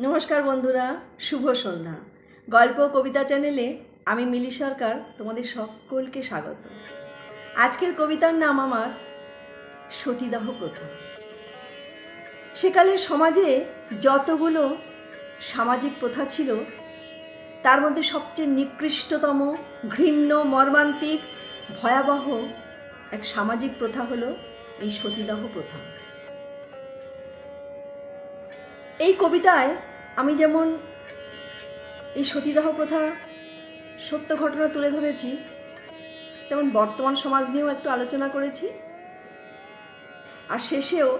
নমস্কার বন্ধুরা, শুভ সন্ধ্যা। গল্প কবিতা চ্যানেলে আমি মিলি সরকার তোমাদের সকলকে স্বাগত। আজকের কবিতার নাম আমার সতীদাহ প্রথা। সেকালের সমাজে যতগুলো সামাজিক প্রথা ছিল তার মধ্যে সবচেয়ে নিকৃষ্টতম, ঘৃণ্য, মর্মান্তিক, ভয়াবহ এক সামাজিক প্রথা হলো এই সতীদাহ প্রথা। এই কবিতায় আমি যেমন এই সতীদাহ প্রথা সত্য ঘটনা তুলে ধরেছি, তেমন বর্তমান সমাজ নিয়েও একটু আলোচনা করেছি, আর শেষেও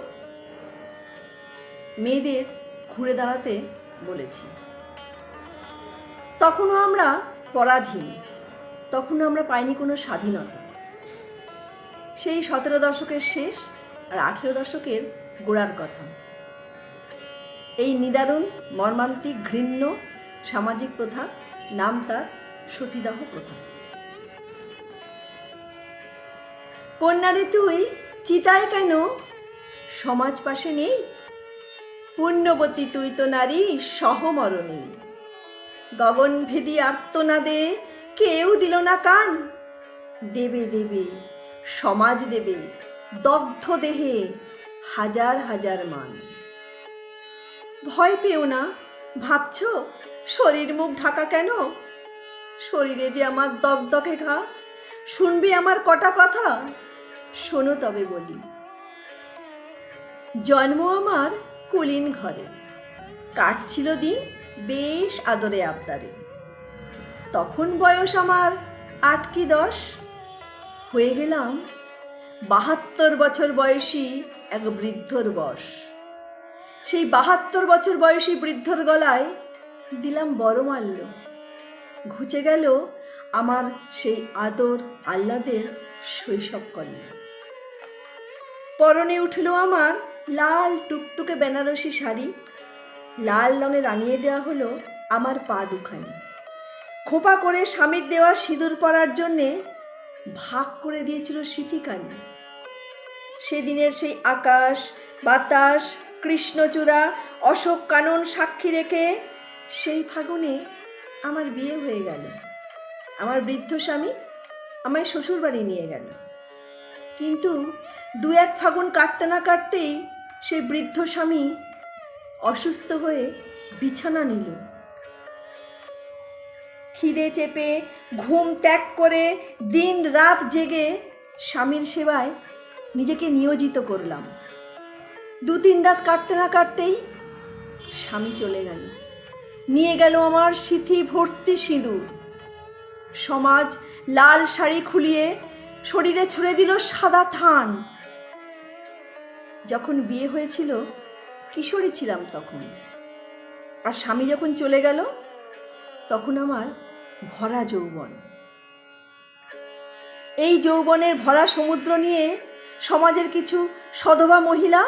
মেয়েদের ঘুরে দাঁড়াতে বলেছি। তখনও আমরা পরাধীন, তখনও আমরা পাইনি কোনো স্বাধীনতা। সেই 17 দশকের শেষ আর 18 দশকের গোড়ার কথা। এই নিদারুণ, মর্মান্তিক, ঘৃণ্য সামাজিক প্রথা, নাম তার সতীদাহ প্রথা। কন্যারে তুই চিতায় কেন, সমাজ পাশে নেই? পুণ্যবতী তুই তো নারী, সহমরণে। গগনভেদী আর্তনাদে কেউ দিল না কান। দেবে দেবে সমাজ দেবে দগ্ধ দেহে হাজার হাজার মান। ভয় পেও না, ভাবছ শরীর মুখ ঢাকা কেন? শরীরে যে আমার দগদগে ঘা, শুনবে আমার কটা কথা? শোনো তবে বলি। জন্ম আমার কুলীন ঘরে, কাটছিল দিন বেশ আদরে আবদারে। তখন বয়স আমার 8 কি 10, হয়ে গেলাম 72 বছর বয়সী এক বৃদ্ধর বশ। সেই 72 বছর বয়সী বৃদ্ধর গলায় দিলাম বরমাল্য। ঘুচে গেল আমার সেই আদর আহ্লাদের শৈশব কন্যা। পরনে উঠল আমার লাল টুকটুকে বেনারসি শাড়ি, লাল রঙে রাঙিয়ে দেওয়া হলো আমার পা দুখানি। খোপা করে স্বামীর দেওয়া সিঁদুর পরার জন্যে ভাগ করে দিয়েছিল সিঁথিকানি। সেদিনের সেই আকাশ, বাতাস, কৃষ্ণচূড়া, অশোক কানন সাক্ষী রেখে সেই ফাগুনে আমার বিয়ে হয়ে গেল। আমার বৃদ্ধ স্বামী আমায় শ্বশুরবাড়ি নিয়ে গেল। কিন্তু 2-1 ফাগুন কাটতে না কাটতেই সেই বৃদ্ধ স্বামী অসুস্থ হয়ে বিছানা নিল। খিদে চেপে ঘুম ত্যাগ করে দিন রাত জেগে স্বামীর সেবায় নিজেকে নিয়োজিত করলাম। 2-3 রাত কাটতে না কাটতেই স্বামী চলে গেল। নিয়ে গেল আমার সিঁথি ভর্তি সিঁদুর। সমাজ লাল শাড়ি খুলিয়ে শরীরে ছুঁড়ে দিল সাদা থান। যখন বিয়ে হয়েছিল কিশোরী ছিলাম তখন, আর স্বামী যখন চলে গেল তখন আমার ভরা যৌবন। এই যৌবনের ভরা সমুদ্র নিয়ে সমাজের কিছু সধবা মহিলা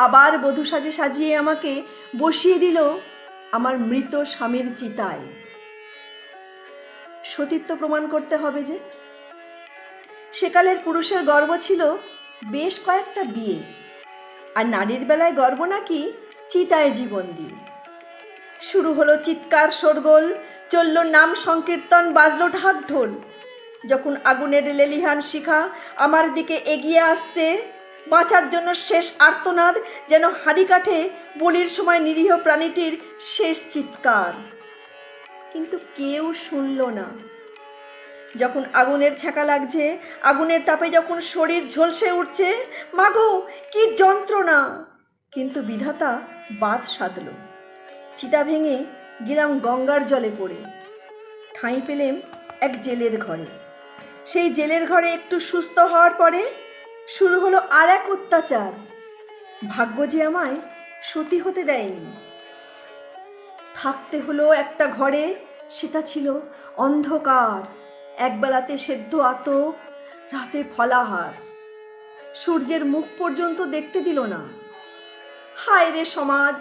আবার বধূ সাজে সাজিয়ে আমাকে বসিয়ে দিল আমার মৃত স্বামীর চিতায়। সতীত্ব প্রমাণ করতে হবে যে। সেকালের পুরুষের গর্ব ছিল বেশ কয়েকটা বিয়ে, আর নারীর বেলায় গর্ব নাকি চিতায় জীবন দিয়ে। শুরু হলো চিৎকার শোরগোল, চলল নাম সংকীর্তন, বাজলো ঢাক ঢোল। যখন আগুনের লেলিহান শিখা আমার দিকে এগিয়ে আসছে, বাঁচার জন্য শেষ আর্তনাদ, যেন হাঁড়ি কাঠে বলির সময় নিরীহ প্রাণীটির শেষ চিৎকার। কিন্তু কেউ শুনল না। যখন আগুনের ছ্যাঁকা লাগছে, আগুনের তাপে যখন শরীর ঝলসে উঠছে, মাগো কি যন্ত্রণা! কিন্তু বিধাতা বাদ সাধল। চিতা ভেঙে গেলাম গঙ্গার জলে পড়ে। ঠাঁই পেলেম এক জেলের ঘরে। সেই জেলের ঘরে একটু সুস্থ হওয়ার পরে শুরু হলো আর এক অত্যাচার। ভাগ্য যে আমায় সতী হতে দেয়নি। থাকতে হলো একটা ঘরে, সেটা ছিল অন্ধকার। একবেলাতে সেদ্ধ আতপ, রাতে ফলাহার। সূর্যের মুখ পর্যন্ত দেখতে দিল না। হায় রে সমাজ,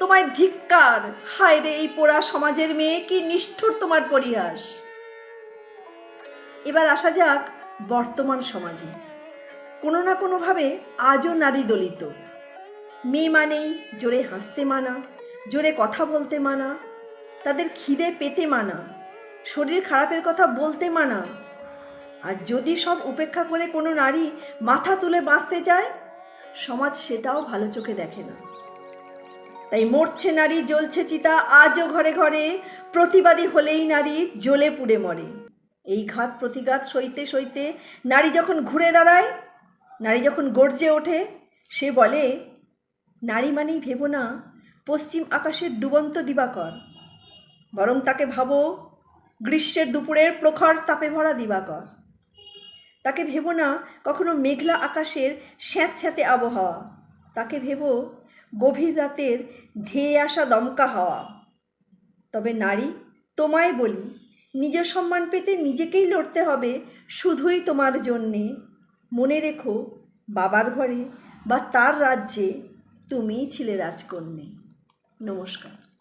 তোমায় ধিক্কার! হায় রে এই পোড়া সমাজের মেয়ে, কি নিষ্ঠুর তোমার পরিহাস! এবার আসা যাক বর্তমান সমাজে। কোনো না কোনোভাবে আজও নারী দলিত। মেয়ে মানেই জোরে হাসতে মানা, জোরে কথা বলতে মানা, তাদের খিদে পেতে মানা, শরীর খারাপের কথা বলতে মানা। আর যদি সব উপেক্ষা করে কোনো নারী মাথা তুলে বাঁচতে চায়, সমাজ সেটাও ভালো চোখে দেখে না। তাই মরছে নারী, জ্বলছে চিতা আজও ঘরে ঘরে, প্রতিবাদী হলেই নারী জ্বলে পুড়ে মরে। এই ঘাত প্রতিঘাত সইতে সইতে নারী যখন ঘুরে দাঁড়ায়, নারী যখন গর্জে ওঠে, সে বলে, নারী মানেই ভেবো না পশ্চিম আকাশের ডুবন্ত দিবাকর, বরং তাকে ভাবো গ্রীষ্মের দুপুরের প্রখর তাপে ভরা দিবাকর। তাকে ভেবো না কখনো মেঘলা আকাশের স্যাঁতস্যাঁতে আবহাওয়া, তাকে ভেবো গভীর রাতের ধেয়ে আসা দমকা হাওয়া। তবে নারী, তোমায় বলি, নিজ সম্মান পেতে নিজেকেই লড়তে হবে শুধুই তোমার জন্যে। মনে রেখো, বাবার ঘরে বা তার রাজ্যে তুমিই ছিলে রাজকন্যে। নমস্কার।